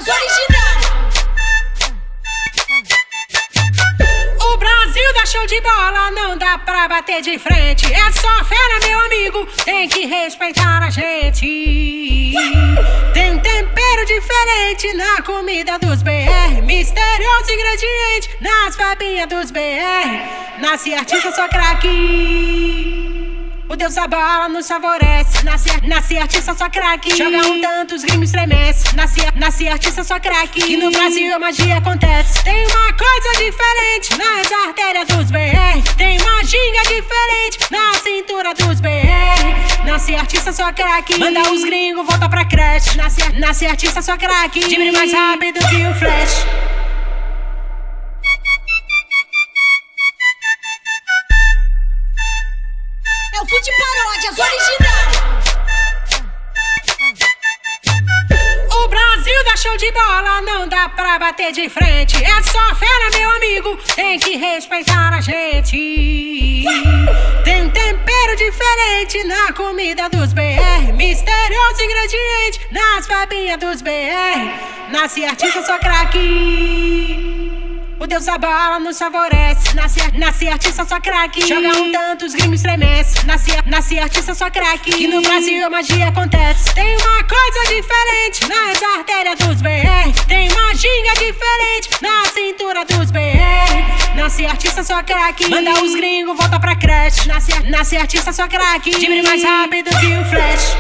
original. O Brasil dá show de bola, não dá pra bater de frente. É só fera, meu amigo, tem que respeitar a gente. Tem um tempero diferente na comida dos BR, misterioso ingrediente nas babinhas dos BR. Nasce artista, só craque. O Deus da bola nos favorece. Nasce artista, só craque. Joga um tanto, os gringos estremece. Nasce artista, só craque. Que no Brasil a magia acontece. Tem uma coisa diferente nas artérias dos BR. Tem uma ginga diferente na cintura dos BR. Nasce artista, só craque. Manda os gringos, volta pra creche. Nasce artista, só craque. Diminui mais rápido que o flash. É o Fute Paródias original. O Brasil dá show de bola, não dá pra bater de frente. É só fera, meu amigo, tem que respeitar a gente. Tem um tempero diferente na comida dos BR, misterioso ingrediente nas babinhas dos BR. Nasce artista, só craque. O Deus da bola nos favorece. Nasce artista, só craque. Joga um tanto, os gringos estremece. Nasce artista, só craque. Que no Brasil a magia acontece. Tem uma coisa diferente nas artérias dos BR. Tem uma ginga diferente na cintura dos BR. Nasce artista, só craque. Manda os gringos, volta pra creche. Nasce artista, só craque. Diminui mais rápido que o flash.